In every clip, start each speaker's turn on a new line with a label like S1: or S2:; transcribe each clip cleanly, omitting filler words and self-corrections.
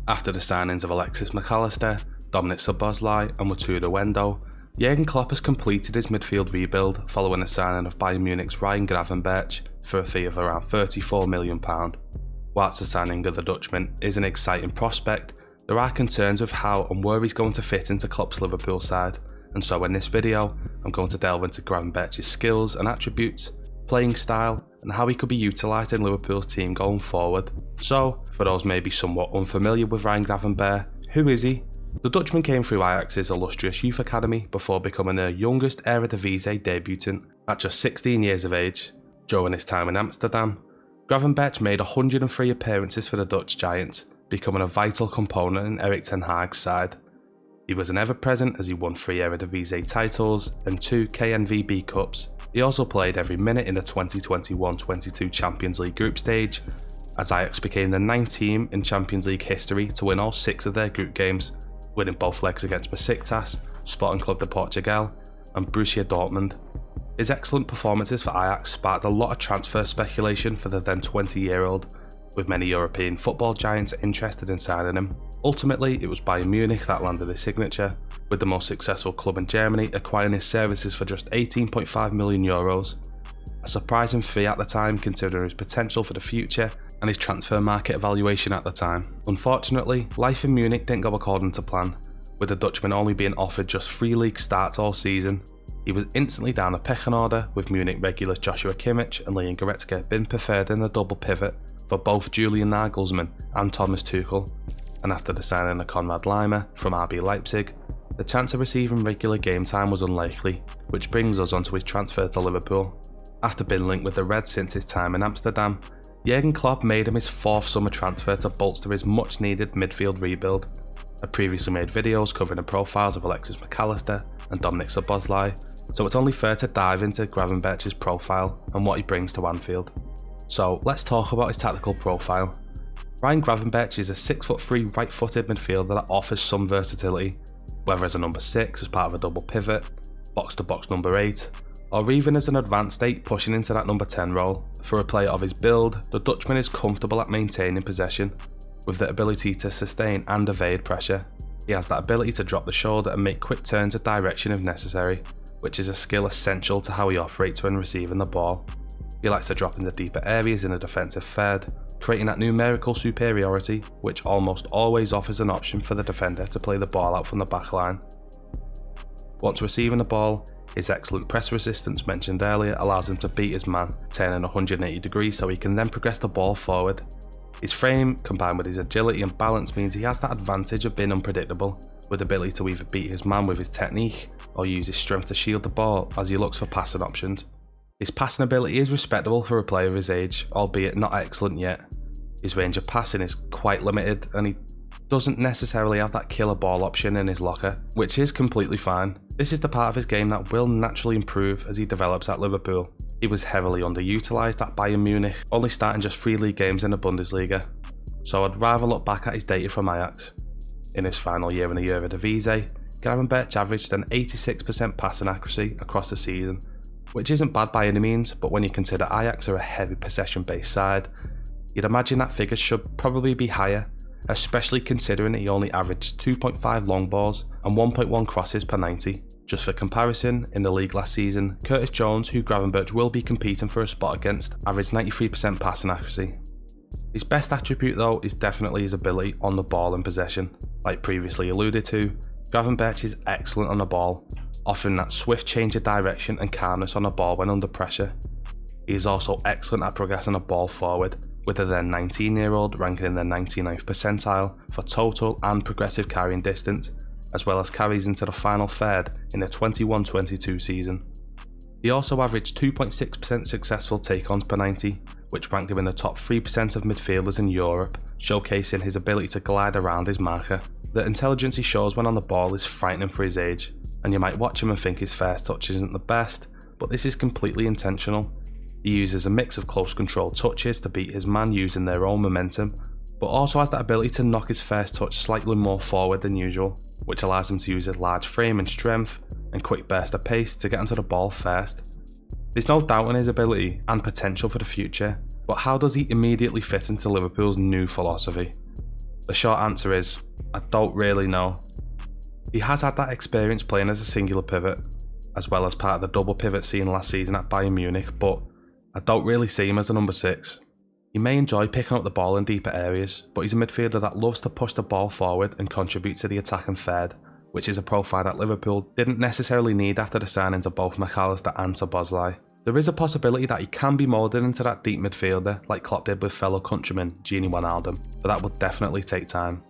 S1: After the signings of Alexis Mac Allister, Dominik Szoboszlai and Waturu Endo, Jurgen Klopp has completed his midfield rebuild following the signing of Bayern Munich's Ryan Gravenberch for a fee of around £34 million. Whilst the signing of the Dutchman is an exciting prospect, there are concerns with how and where he's going to fit into Klopp's Liverpool side, and so in this video I'm going to delve into Gravenberch's skills and attributes, playing style, and how he could be utilised in Liverpool's team going forward. So, for those maybe somewhat unfamiliar with Ryan Gravenberch, who is he? The Dutchman came through Ajax's illustrious youth academy before becoming their youngest Eredivisie debutant at just 16 years of age. During his time in Amsterdam, Gravenberch made 103 appearances for the Dutch Giants, becoming a vital component in Erik ten Hag's side. He was an ever-present as he won 3 Eredivisie titles and 2 KNVB Cups. He also played every minute in the 2021-22 Champions League group stage, as Ajax became the 9th team in Champions League history to win all 6 of their group games, winning both legs against Besiktas, Sporting Club de Portugal and Borussia Dortmund. His excellent performances for Ajax sparked a lot of transfer speculation for the then 20-year-old, with many European football giants interested in signing him. Ultimately, it was Bayern Munich that landed his signature, with the most successful club in Germany acquiring his services for just €18.5 million, a surprising fee at the time considering his potential for the future and his transfer market evaluation at the time. Unfortunately, life in Munich didn't go according to plan, with the Dutchman only being offered just 3 league starts all season. He was instantly down a pecking order, with Munich regulars Joshua Kimmich and Leon Goretzka being preferred in the double pivot for both Julian Nagelsmann and Thomas Tuchel, and after the signing of Konrad Laimer from RB Leipzig, the chance of receiving regular game time was unlikely, which brings us onto his transfer to Liverpool. After being linked with the Reds since his time in Amsterdam, Jurgen Klopp made him his 4th summer transfer to bolster his much needed midfield rebuild. I previously made videos covering the profiles of Alexis Mac Allister and Dominik Szoboszlai, so it's only fair to dive into Gravenberch's profile and what he brings to Anfield. So let's talk about his tactical profile. Ryan Gravenberch is a 6'3" right-footed midfielder that offers some versatility, whether as a number 6 as part of a double pivot, box-to-box number 8, or even as an advanced 8 pushing into that number 10 role. For a player of his build, the Dutchman is comfortable at maintaining possession, with the ability to sustain and evade pressure. He has that ability to drop the shoulder and make quick turns of direction if necessary, which is a skill essential to how he operates when receiving the ball. He likes to drop into deeper areas in a defensive third, creating that numerical superiority which almost always offers an option for the defender to play the ball out from the back line. Once receiving the ball, his excellent press resistance mentioned earlier allows him to beat his man, turning 180 degrees so he can then progress the ball forward. His frame, combined with his agility and balance, means he has that advantage of being unpredictable, with the ability to either beat his man with his technique or use his strength to shield the ball as he looks for passing options. His passing ability is respectable for a player of his age, albeit not excellent yet. His range of passing is quite limited and he doesn't necessarily have that killer ball option in his locker, which is completely fine. This is the part of his game that will naturally improve as he develops at Liverpool. He was heavily underutilised at Bayern Munich, only starting just 3 league games in the Bundesliga, so I'd rather look back at his data from Ajax. In his final year in the Eredivisie, Gravenberch averaged an 86% passing accuracy across the season, which isn't bad by any means, but when you consider Ajax are a heavy possession-based side, you'd imagine that figure should probably be higher, especially considering he only averaged 2.5 long balls and 1.1 crosses per 90. Just for comparison, in the league last season, Curtis Jones, who Gravenberch will be competing for a spot against, averaged 93% passing accuracy. His best attribute though is definitely his ability on the ball and possession. Like previously alluded to, Gravenberch is excellent on the ball, offering that swift change of direction and calmness on the ball when under pressure. He is also excellent at progressing the ball forward, with the then 19-year-old ranking in the 99th percentile for total and progressive carrying distance, as well as carries into the final third in the 21-22 season. He also averaged 2.6% successful take-ons per 90, which ranked him in the top 3% of midfielders in Europe, showcasing his ability to glide around his marker. The intelligence he shows when on the ball is frightening for his age, and you might watch him and think his first touch isn't the best, but this is completely intentional. He uses a mix of close controlled touches to beat his man using their own momentum, but also has that ability to knock his first touch slightly more forward than usual, which allows him to use his large frame and strength and quick burst of pace to get onto the ball first. There's no doubt on his ability and potential for the future, but how does he immediately fit into Liverpool's new philosophy? The short answer is, I don't really know. He has had that experience playing as a singular pivot, as well as part of the double pivot scene last season at Bayern Munich, but I don't really see him as a number 6. He may enjoy picking up the ball in deeper areas, but he's a midfielder that loves to push the ball forward and contribute to the attacking third, which is a profile that Liverpool didn't necessarily need after the signings of both Mac Allister and Szoboszlai. There is a possibility that he can be moulded into that deep midfielder like Klopp did with fellow countryman Gini Wijnaldum, but that would definitely take time.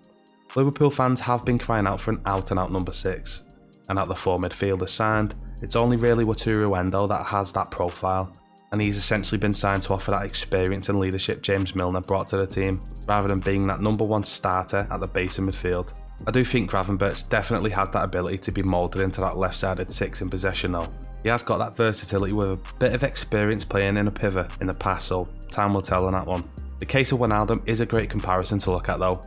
S1: Liverpool fans have been crying out for an out-and-out number 6, and out the 4 midfielders signed, it's only really Waturu Endo that has that profile, and he's essentially been signed to offer that experience and leadership James Milner brought to the team, rather than being that number 1 starter at the base of midfield. I do think Gravenberch definitely has that ability to be moulded into that left-sided 6 in possession though. He has got that versatility with a bit of experience playing in a pivot in the past, so time will tell on that one. The case of Wijnaldum is a great comparison to look at though.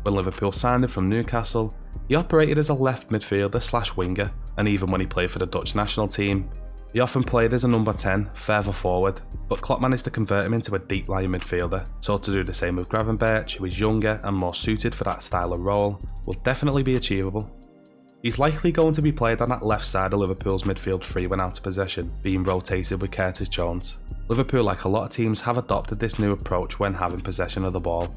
S1: When Liverpool signed him from Newcastle, he operated as a left midfielder / winger, and even when he played for the Dutch national team, he often played as a number 10 further forward, but Klopp managed to convert him into a deep lying midfielder, so to do the same with Gravenberch, who is younger and more suited for that style of role, will definitely be achievable. He's likely going to be played on that left side of Liverpool's midfield 3 when out of possession, being rotated with Curtis Jones. Liverpool, like a lot of teams, have adopted this new approach when having possession of the ball.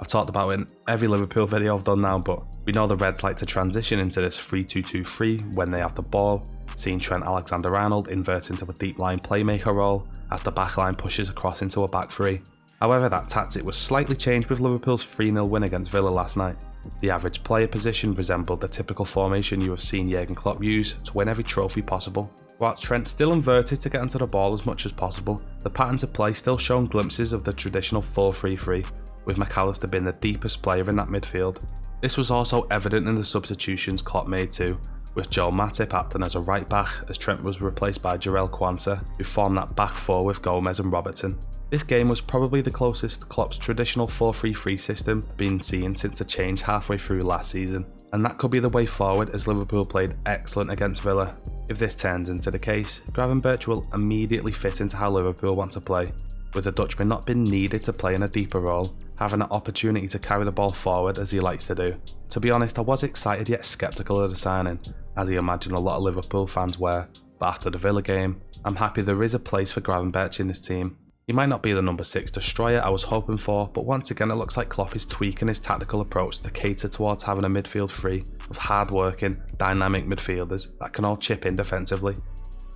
S1: I've talked about it in every Liverpool video I've done now, but we know the Reds like to transition into this 3-2-2-3 when they have the ball, seeing Trent Alexander-Arnold invert into a deep line playmaker role as the backline pushes across into a back 3. However, that tactic was slightly changed with Liverpool's 3-0 win against Villa last night. The average player position resembled the typical formation you have seen Jurgen Klopp use to win every trophy possible. Whilst Trent still inverted to get onto the ball as much as possible, the patterns of play still showed glimpses of the traditional 4-3-3, with Mac Allister being the deepest player in that midfield. This was also evident in the substitutions Klopp made too, with Joel Matip acting as a right back as Trent was replaced by Jarell Quansah, who formed that back 4 with Gomez and Robertson. This game was probably the closest Klopp's traditional 4-3-3 system been seen since the change halfway through last season, and that could be the way forward as Liverpool played excellent against Villa. If this turns into the case, Gravenberch will immediately fit into how Liverpool want to play, with the Dutchman not being needed to play in a deeper role, having an opportunity to carry the ball forward as he likes to do. To be honest, I was excited yet sceptical of the signing, as I imagine a lot of Liverpool fans were, but after the Villa game, I'm happy there is a place for Gravenberch in this team. He might not be the number 6 destroyer I was hoping for, but once again it looks like Klopp is tweaking his tactical approach to cater towards having a midfield 3 of hard-working, dynamic midfielders that can all chip in defensively.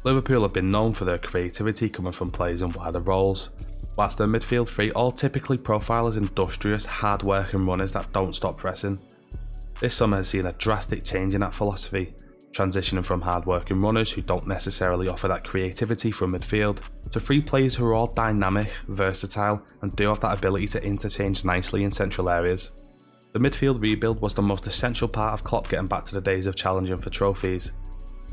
S1: Liverpool have been known for their creativity coming from players in wider roles, whilst their midfield 3 all typically profile as industrious, hard-working runners that don't stop pressing. This summer has seen a drastic change in that philosophy, transitioning from hard-working runners who don't necessarily offer that creativity from midfield, to 3 players who are all dynamic, versatile, and do have that ability to interchange nicely in central areas. The midfield rebuild was the most essential part of Klopp getting back to the days of challenging for trophies,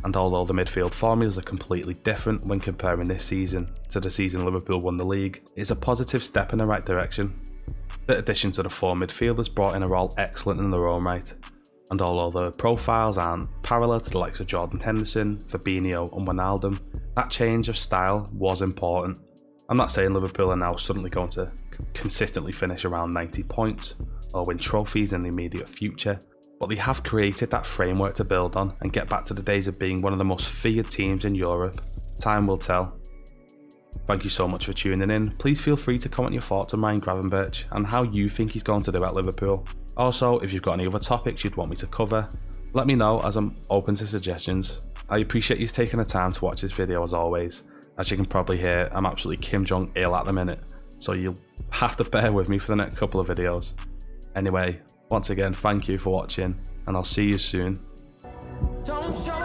S1: and although the midfield formulas are completely different when comparing this season to the season Liverpool won the league, it's a positive step in the right direction. The addition to the 4 midfielders brought in are all excellent in their own right, and although their profiles aren't parallel to the likes of Jordan Henderson, Fabinho and Wijnaldum, that change of style was important. I'm not saying Liverpool are now suddenly going to consistently finish around 90 points or win trophies in the immediate future, but they have created that framework to build on and get back to the days of being one of the most feared teams in Europe. Time will tell. Thank you so much for tuning in. Please feel free to comment your thoughts on Ryan Gravenberch and how you think he's going to do at Liverpool. Also, if you've got any other topics you'd want me to cover, let me know as I'm open to suggestions. I appreciate you taking the time to watch this video as always. As you can probably hear, I'm absolutely Kim Jong-il at the minute, so you'll have to bear with me for the next couple of videos. Anyway, once again, thank you for watching, and I'll see you soon. Don't show